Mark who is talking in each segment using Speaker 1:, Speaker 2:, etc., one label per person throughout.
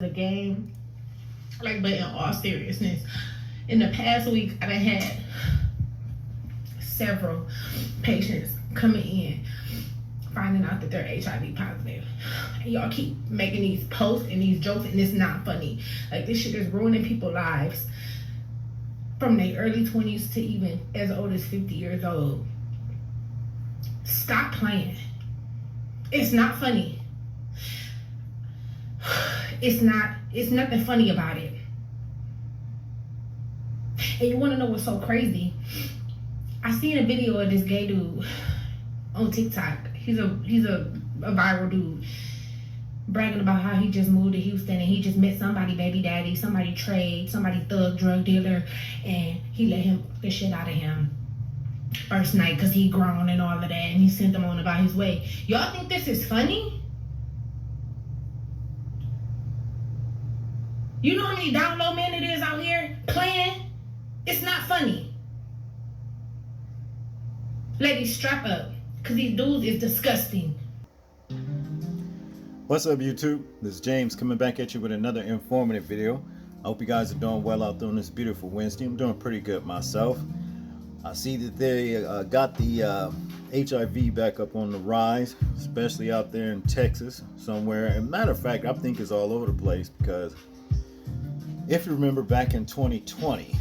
Speaker 1: the game. Like, but in all seriousness, in the past week, I've had several patients coming in finding out that they're HIV positive. And y'all keep making these posts and these jokes, and it's not funny. Like, this shit is ruining people's lives from their early 20s to even as old as 50 years old. Stop playing. It's not funny. It's nothing funny about it. And you want to know what's so crazy? I seen a video of this gay dude on TikTok. He's a viral dude bragging about how he just moved to Houston and he just met somebody baby daddy, somebody trade, somebody thug drug dealer, and he let him fuck the shit out of him first night because he grown and all of that, and he sent him on about his way. Y'all think this is funny? You know how many download men it is out here playing? It's not funny. Ladies, strap up, because these dudes is disgusting.
Speaker 2: What's up, YouTube? This is James coming back at you with another informative video. I hope you guys are doing well out there on this beautiful Wednesday. I'm doing pretty good myself. I see that they got the HIV back up on the rise, especially out there in Texas somewhere. And matter of fact, I think it's all over the place because if you remember back in 2020,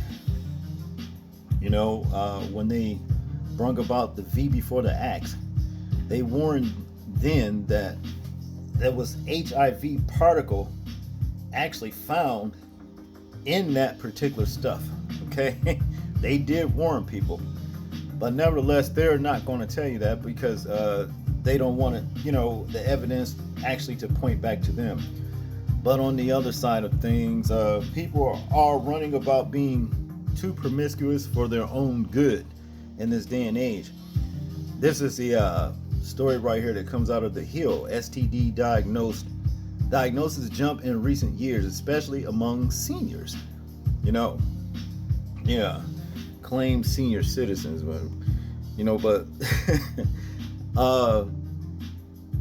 Speaker 2: when they brung about the V before the Axe, they warned then that there was HIV particle actually found in that particular stuff. Okay, they did warn people, but nevertheless, they're not going to tell you that because they don't want it, the evidence actually to point back to them. But on the other side of things, people are running about being too promiscuous for their own good in this day and age. This is the story right here that comes out of the Hill. STD diagnosis jump in recent years, especially among seniors. Claim senior citizens, but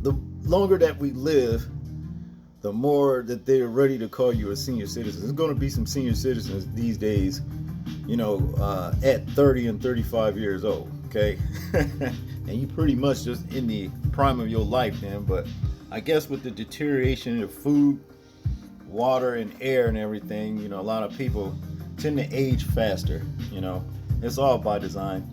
Speaker 2: the longer that we live, the more that they're ready to call you a senior citizen. There's going to be some senior citizens these days, at 30 and 35 years old, okay? And you pretty much just in the prime of your life then. But I guess with the deterioration of food, water, and air and everything, a lot of people tend to age faster, It's all by design.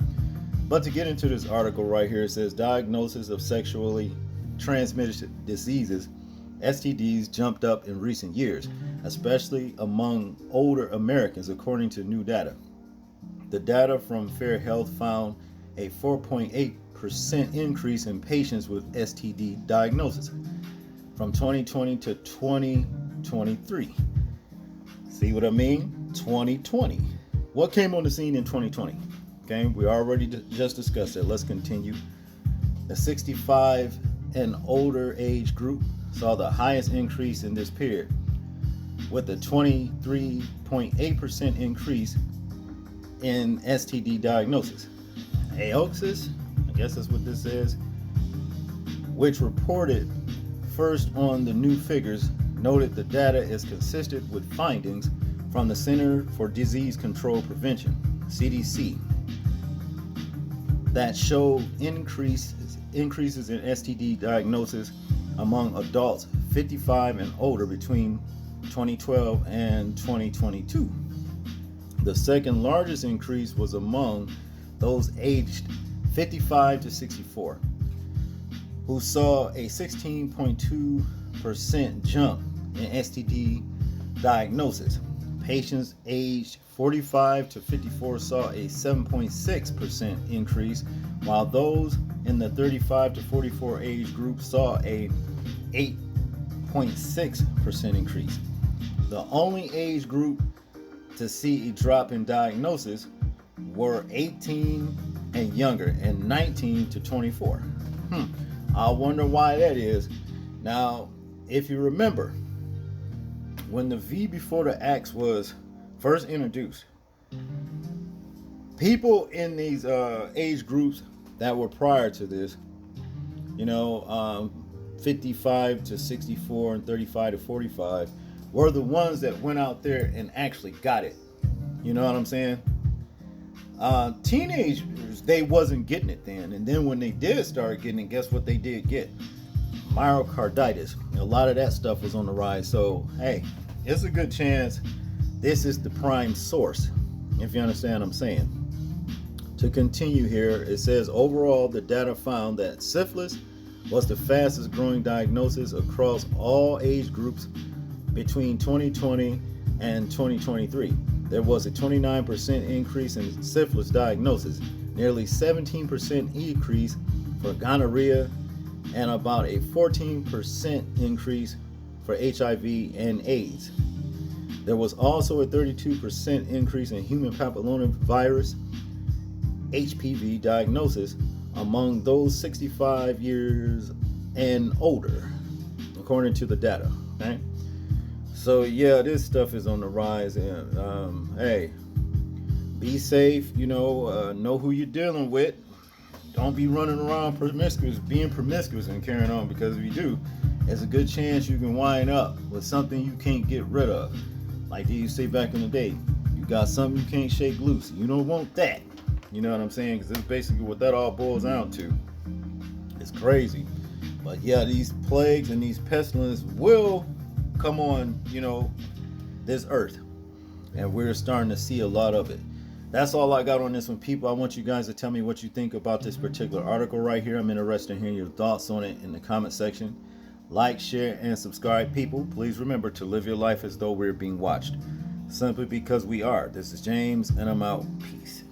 Speaker 2: But to get into this article right here, it says diagnosis of sexually transmitted diseases, STDs, jumped up in recent years, especially among older Americans, according to new data. The data from Fair Health found a 4.8% increase in patients with STD diagnosis from 2020 to 2023. See what I mean? 2020. What came on the scene in 2020? Okay, we already just discussed it. Let's continue. The 65 and older age group saw the highest increase in this period, with a 23.8% increase in STD diagnosis. AOXIS, I guess that's what this is, which reported first on the new figures, noted the data is consistent with findings from the Center for Disease Control Prevention, CDC, that show increases in STD diagnosis among adults 55 and older between 2012 and 2022. The second largest increase was among those aged 55 to 64, who saw a 16.2% jump in STD diagnosis. Patients aged 45 to 54 saw a 7.6% increase, while those in the 35 to 44 age group saw a 8.6% increase. The only age group to see a drop in diagnosis were 18 and younger and 19 to 24. I wonder why that is. Now, if you remember, when the V before the Axe was first introduced, people in these age groups that were prior to this, 55 to 64 and 35 to 45, were the ones that went out there and actually got it. You know what I'm saying? Teenagers, they wasn't getting it then. And then when they did start getting it, guess what they did get? Myocarditis. A lot of that stuff was on the rise. So, hey, it's a good chance this is the prime source, if you understand what I'm saying. To continue here, it says overall the data found that syphilis was the fastest growing diagnosis across all age groups between 2020 and 2023. There was a 29% increase in syphilis diagnosis, nearly 17% increase for gonorrhea, and about a 14% increase for HIV and AIDS. There was also a 32% increase in human papillomavirus HPV diagnosis among those 65 years and older, according to the data. Okay? So yeah, this stuff is on the rise, and hey, be safe. Know who you're dealing with. Don't be running around being promiscuous and carrying on, because if you do, there's a good chance you can wind up with something you can't get rid of. Like they used to say back in the day, you got something you can't shake loose. You don't want that. You know what I'm saying? Because it's basically what that all boils down to. It's crazy. But yeah, these plagues and these pestilences will come on, this earth. And we're starting to see a lot of it. That's all I got on this one, people. I want you guys to tell me what you think about this particular article right here. I'm interested in hearing your thoughts on it in the comment section. Like, share, and subscribe, people. Please remember to live your life as though we're being watched. Simply because we are. This is James, and I'm out. Peace.